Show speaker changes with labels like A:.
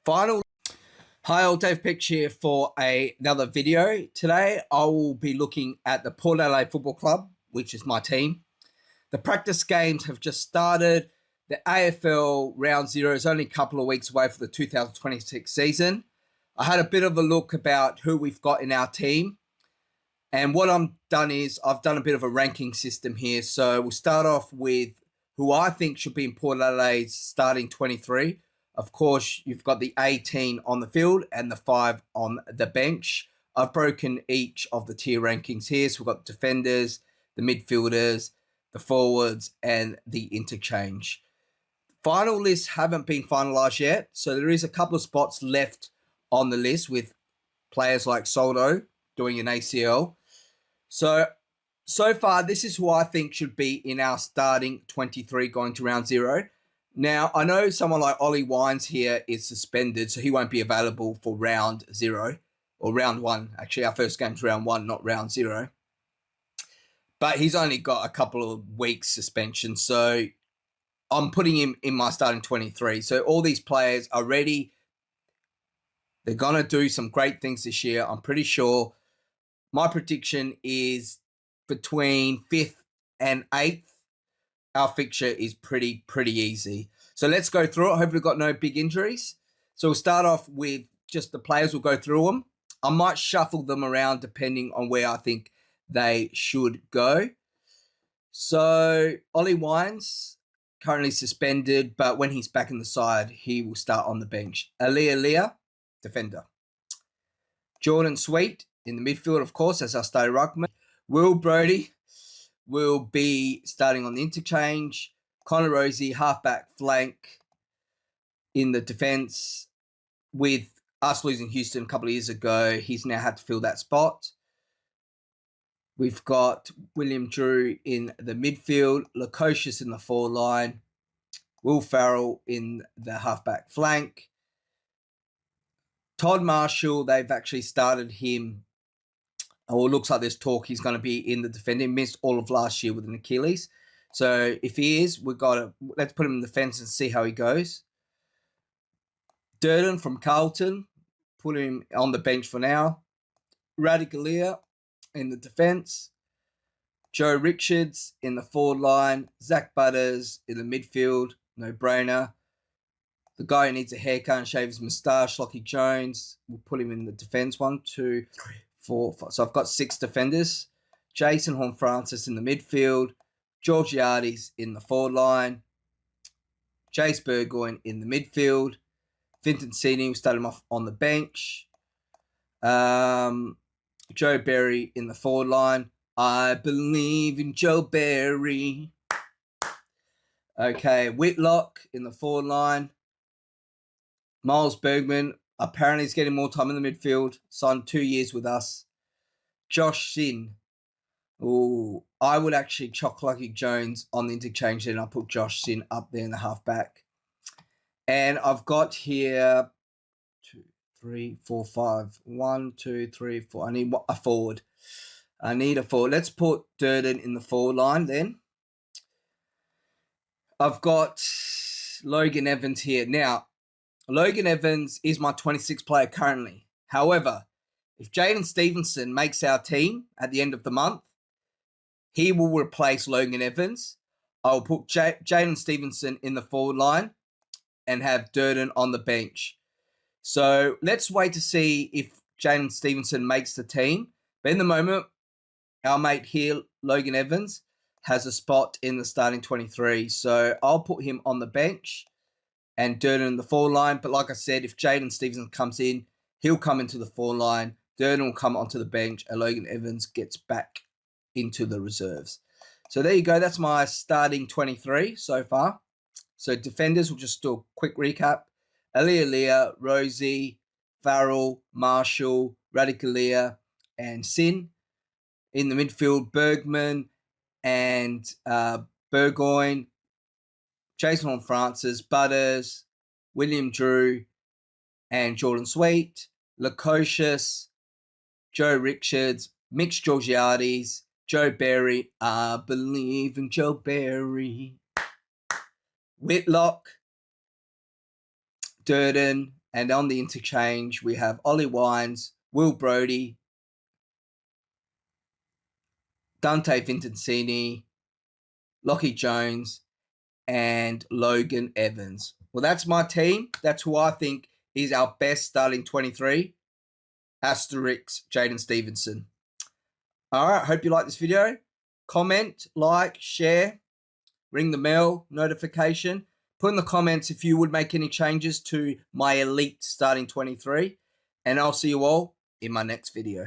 A: Final. Hi, all, Dave Pitch here for another video. Today, I will be looking at the Port Adelaide Football Club, which is my team. The practice games have just started. The AFL Round 0 is only a couple of weeks away for the 2026 season. I had a bit of a look about who we've got in our team. And what I've done is I've done a bit of a ranking system here. So we'll start off with who I think should be in Port Adelaide's starting 23. Of course, you've got the 18 on the field and the 5 on the bench. I've broken each of the tier rankings here. So we've got the defenders, the midfielders, the forwards, and the interchange. Final lists haven't been finalised yet. So there is a couple of spots left on the list with players like Soldo doing an ACL. So far, this is who I think should be in our starting 23 going to round 0. Now, I know someone like Ollie Wines here is suspended, so he won't be available for round 0 or round 1. Actually, our first game's round 1, not round 0. But he's only got a couple of weeks suspension, so I'm putting him in my starting 23. So all these players are ready. They're going to do some great things this year, I'm pretty sure. My prediction is between 5th and 8th. Our fixture is pretty easy. So let's go through it. Hopefully we've got no big injuries. So we'll start off with just the players. We'll go through them. I might shuffle them around depending on where I think they should go. So Ollie Wines, currently suspended, but when he's back in the side, he will start on the bench. Leah, defender. Jordan Sweet in the midfield, of course, as our starting ruckman. Will Brodie will be starting on the interchange. Connor Rosie, halfback flank in the defence. With us losing Houston a couple of years ago, he's now had to fill that spot. We've got William Drew in the midfield, Lukosius in the forward line, Will Farrell in the halfback flank. Todd Marshall, they've actually started him. Or it looks like there's talk he's going to be in the defending. Missed all of last year with an Achilles. So if he is, let's put him in the defence and see how he goes. Durden from Carlton, put him on the bench for now. Radicalia in the defence. Joe Richards in the forward line. Zach Butters in the midfield, no brainer. The guy who needs a haircut and shave his moustache, Lockie Jones, we'll put him in the defence. 1, 2, 3, 4, 5. So I've got 6 defenders. Jason Horn-Francis in the midfield. Georgiades in the forward line. Jace Burgoyne in the midfield. Vinton Senior, started him off on the bench. Joe Berry in the forward line. I believe in Joe Berry. Okay, Whitlock in the forward line. Miles Bergman, apparently he's getting more time in the midfield. Signed 2 years with us. Josh Sin. Oh, I would actually chuck Lucky Jones on the interchange and I'll put Josh Sin up there in the halfback. And I've got here 2, 3, 4, 5. 1, 2, 3, 4. I need a forward. Let's put Durden in the forward line then. I've got Logan Evans here. Now, Logan Evans is my 26th player currently. However, if J.Stevenson makes our team at the end of the month, he will replace Logan Evans. I'll put J.Stevenson in the forward line and have Durden on the bench. So let's wait to see if J.Stevenson makes the team. But in the moment, our mate here, Logan Evans, has a spot in the starting 23. So I'll put him on the bench and Durden in the forward line. But like I said, if J.Stevenson comes in, he'll come into the forward line. Durden will come onto the bench and Logan Evans gets back into the reserves. So there you go. That's my starting 23 so far. So defenders, we'll just do a quick recap. Leah, Rosie, Farrell, Marshall, Radicalia, and Sin. In the midfield, Bergman and Burgoyne, Jason Horn-Francis, Butters, William Drew, and Jordan Sweet, Lukosius, Joe Richards, Mitch Georgiades, Joe Berry, I believe in Joe Berry, Whitlock, Durden, And on the interchange, we have Ollie Wines, Will Brodie, Dante Vincencini, Lockie Jones, and Logan Evans. Well, that's my team. That's who I think is our best starting 23. Asterisk J.Stevenson. All right, hope you like this video. Comment, like, share, ring the bell, notification. Put in the comments if you would make any changes to my elite starting 23. And I'll see you all in my next video.